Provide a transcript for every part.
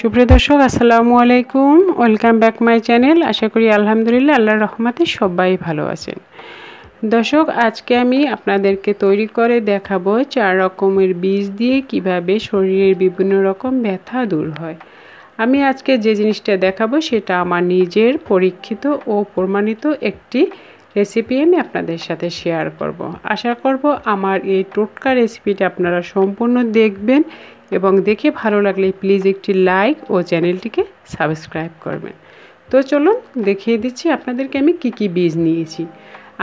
সুপ্রিয় দর্শক আসসালামু আলাইকুম, ওয়েলকাম ব্যাক মাই চ্যানেল। আশা করি আলহামদুলিল্লাহ আল্লাহর রহমতে সবাই ভালো আছেন। দর্শক, আজকে আমি আপনাদেরকে তৈরি করে দেখাবো 4 রকমের বীজ দিয়ে কিভাবে শরীরের বিভিন্ন রকম ব্যথা দূর হয়। আমি আজকে যে জিনিসটা দেখাবো সেটা আমার নিজের পরীক্ষিত ও প্রমাণিত একটি রেসিপি আমি আপনাদের সাথে শেয়ার করব। আশা করব আমার এই টোটকা রেসিপিটা আপনারা সম্পূর্ণ দেখবেন এবং দেখে ভালো লাগলে প্লিজ একটি লাইক ও চ্যানেলটিকে সাবস্ক্রাইব করবেন। তো চলুন দেখিয়ে দিচ্ছি আপনাদেরকে আমি কি বীজ নিয়েছি।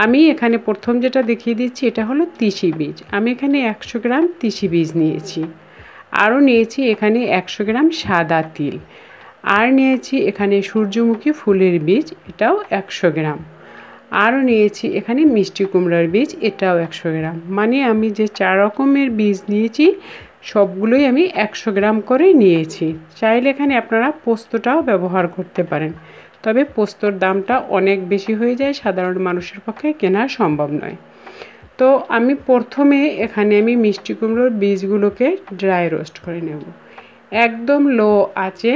আমি এখানে প্রথম যেটা দেখিয়ে দিচ্ছি এটা হলো তিসি বীজ। আমি এখানে 100 গ্রাম তিসি বীজ নিয়েছি। আরও নিয়েছি এখানে 100 গ্রাম সাদা তিল। আর নিয়েছি এখানে সূর্যমুখী ফুলের বীজ, এটাও 100 গ্রাম। আরও নিয়েছি এখানে মিষ্টি কুমড়ার বীজ, এটাও 100 গ্রাম। মানে আমি যে 4 রকমের বীজ নিয়েছি সবগুলোই আমি 100 গ্রাম করে নিয়েছি। চাইলে এখানে আপনারা পোস্তটাও ব্যবহার করতে পারেন, তবে পোস্তর দামটা অনেক বেশি হয়ে যায়, সাধারণ মানুষের পক্ষে কেনা সম্ভব নয়। তো আমি প্রথমে এখানে মিষ্টি কুমড়োর বীজগুলোকে ড্রাই রোস্ট করে নেব। একদম লো আঁচে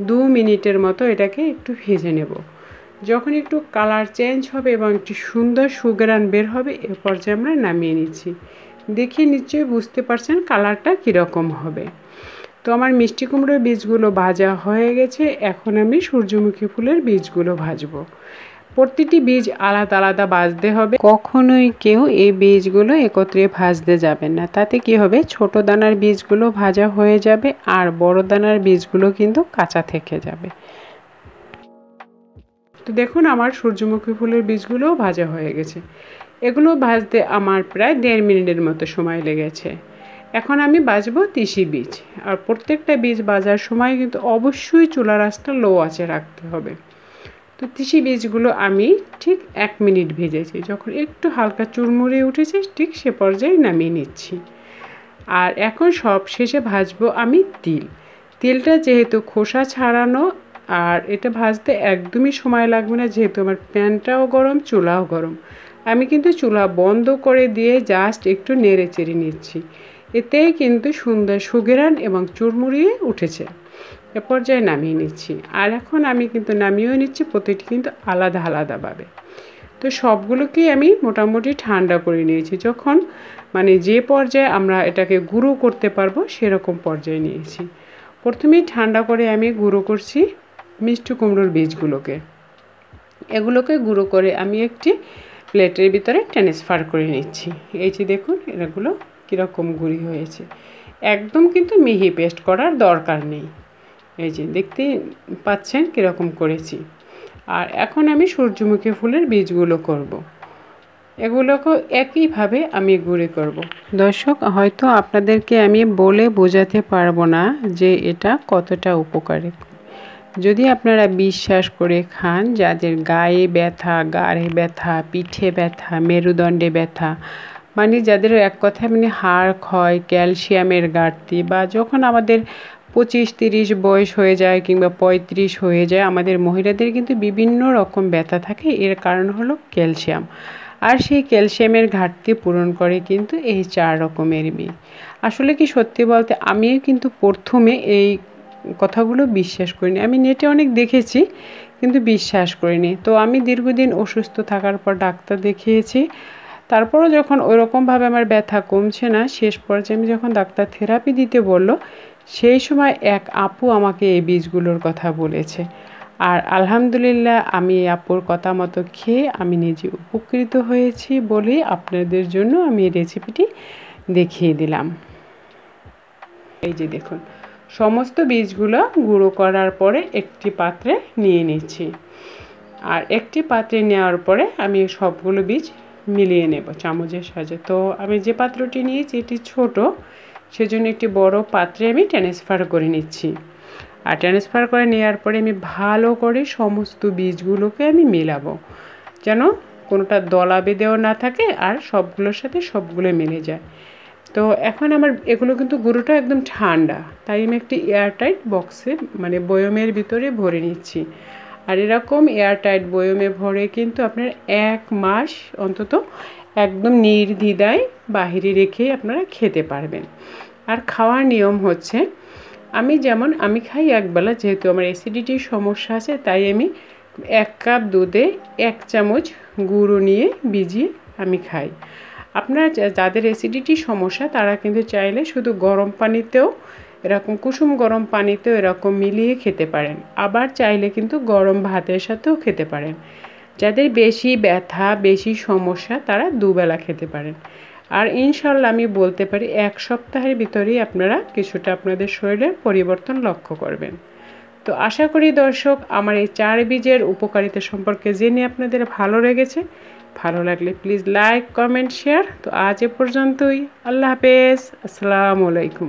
2 মিনিটের মতো এটাকে একটু ভেজে নেব। যখন একটু কালার চেঞ্জ হবে এবং একটু সুন্দর সুঘ্রাণ বের হবে, এ পর্যায়ে আমরা নামিয়ে নিচ্ছি। দেখে নিশ্চয়ই বুঝতে পারছেন কালারটা কীরকম হবে। তো আমার মিষ্টি কুমড়োর বীজগুলো ভাজা হয়ে গেছে। এখন আমি সূর্যমুখী ফুলের বীজগুলো ভাজবো। প্রতিটি বীজ আলাদা আলাদা ভাজতে হবে, কখনোই কেউ এই বীজগুলো একত্রে ভাজতে যাবেন না। তাতে কি হবে, ছোট দানার বীজগুলো ভাজা হয়ে যাবে আর বড় দানার বীজগুলো কিন্তু কাঁচা থেকে যাবে। তো দেখুন আমার সূর্যমুখী ফুলের বীজগুলোও ভাজা হয়ে গেছে। এগুলো ভাজতে আমার প্রায় 1.5 মিনিটের মতো সময় লেগেছে। এখন আমি ভাজবো তিসি বীজ। আর প্রত্যেকটা বীজ ভাজার সময় কিন্তু অবশ্যই চুলার আঁচটা লো আঁচে রাখতে হবে। তো তিসি বীজগুলো আমি ঠিক 1 মিনিট ভেজেছি। যখন একটু হালকা চুরমুড়ে উঠেছে ঠিক সে পর্যায়ে নামিয়ে নিচ্ছি। আর এখন সব শেষে ভাজবো আমি তিল। তিলটা যেহেতু খোসা ছাড়ানো, আর এটা ভাজতে একদমই সময় লাগবে না, যেহেতু আমার প্যানটাও গরম, চুলাও গরম। আমি কিন্তু চুলা বন্ধ করে দিয়ে জাস্ট একটু নেড়ে চেড়ে নিচ্ছি। এতেই কিন্তু সুন্দর সুঘ্রাণ এবং চুরমুড়িয়ে উঠেছে। এ পর্যায়ে নামিয়ে নিচ্ছি। আর এখন আমি কিন্তু নামিয়েও নিচ্ছি, প্রতিটি কিন্তু আলাদা আলাদাভাবে। তো সবগুলোকেই আমি মোটামুটি ঠান্ডা করে নিয়েছি। যখন যে পর্যায়ে আমরা এটাকে গুঁড়ো করতে পারবো সেরকম পর্যায়ে নিয়েছি। প্রথমেই ঠান্ডা করে আমি গুঁড়ো করছি মিষ্টি কুমড়োর বীজগুলোকে। এগুলোকে গুঁড়ো করে আমি একটি প্লেটের ভিতরে ট্রান্সফার করে নিচ্ছি। এই যে দেখুন এগুলো কীরকম গুঁড়ি হয়েছে। একদম কিন্তু মিহি পেস্ট করার দরকার নেই। এই যে দেখতে পাচ্ছেন কীরকম করেছি। আর এখন আমি সূর্যমুখী ফুলের বীজগুলো করব। এগুলোকে একইভাবে আমি গুঁড়ি করব। দর্শক, হয়তো আপনাদেরকে আমি বলে বোঝাতে পারবো না যে এটা কতটা উপকারী। যদি আপনারা বিশ্বাস করে খান, যাদের গায়ে ব্যথা, গাড়ে ব্যথা, পিঠে ব্যথা, মেরুদণ্ডে ব্যথা, যাদের এক কথায় হাড় ক্ষয়, ক্যালসিয়ামের ঘাটতি, বা যখন আমাদের 25-30 বয়স হয়ে যায় কিংবা 35 হয়ে যায়, আমাদের মহিলাদের কিন্তু বিভিন্ন রকম ব্যথা থাকে। এর কারণ হলো ক্যালসিয়াম। আর সেই ক্যালসিয়ামের ঘাটতি পূরণ করে কিন্তু এই 4 রকমের বীজ। আসলে কি সত্যি বলতে আমিও কিন্তু প্রথমে এই কথাগুলো বিশ্বাস করিনি। আমি নেটে অনেক দেখেছি কিন্তু বিশ্বাস করিনি। তো আমি দীর্ঘদিন অসুস্থ থাকার পর ডাক্তার দেখিয়েছি। তারপরও যখন ওইরকমভাবে আমার ব্যথা কমছে না, শেষ পর্যায়ে আমি যখন ডাক্তার থেরাপি দিতে বলল, সেই সময় এক আপু আমাকে এই বীজগুলোর কথা বলেছে। আর আলহামদুলিল্লাহ আমি এই আপুর কথা মতো খেয়ে আমি নিজে উপকৃত হয়েছি বলেই আপনাদের জন্য আমি এই রেসিপিটি দেখিয়ে দিলাম। এই যে দেখুন সমস্ত বীজগুলো গুঁড়ো করার পরে একটি পাত্রে নিয়ে নিচ্ছি। আর একটি পাত্রে নেওয়ার পরে আমি সবগুলো বীজ মিলিয়ে নেব চামচের সাহায্যে। তো আমি যে পাত্রটি নিয়েছি এটি ছোট, সেজন্য একটি বড় পাত্রে আমি ট্রান্সফার করে নিচ্ছি। আর ট্রান্সফার করে নেওয়ার পরে আমি ভালো করে সমস্ত বীজগুলোকে আমি মেলাবো, যেন কোনোটা দলা বেঁধেও না থাকে আর সবগুলোর সাথে সবগুলো মিলে যায়। তো এখন আমার এগুলো কিন্তু গুঁড়োটা একদম ঠান্ডা, তাই আমি একটি এয়ারটাইট বক্সে বয়মের ভিতরে ভরে নিচ্ছি। আর এরকম এয়ারটাইট বয়মে ভরে কিন্তু আপনার 1 মাস অন্তত একদম নির্দ্বিধায় বাহিরে রেখে আপনারা খেতে পারবেন। আর খাওয়ার নিয়ম হচ্ছে আমি খাই একবেলা, যেহেতু আমার অ্যাসিডিটির সমস্যা আছে, তাই আমি 1 কাপ দুধে 1 চামচ গুঁড়ো নিয়ে ভিজিয়ে আমি খাই। আপনারা যাদের অ্যাসিডিটির সমস্যা তারা কিন্তু চাইলে শুধু গরম পানিতেও এরকম কুসুম গরম পানিতেও এরকম মিলিয়ে খেতে পারেন। আবার চাইলে কিন্তু গরম ভাতের সাথেও খেতে পারেন। যাদের বেশি ব্যথা, বেশি সমস্যা তারা দুবেলা খেতে পারেন। আর ইনশাল্লাহ আমি বলতে পারি 1 সপ্তাহের ভিতরেই আপনারা কিছুটা আপনাদের শরীরের পরিবর্তন লক্ষ্য করবেন। তো আশা করি দর্শক আমার এই 4 বীজের উপকারিতা সম্পর্কে জেনে আপনাদের ভালো লেগেছে। ভালো লাগলে প্লিজ লাইক, কমেন্ট, শেয়ার। তো আজ এ পর্যন্তই। আল্লাহ হাফেজ। আসসালামু আলাইকুম।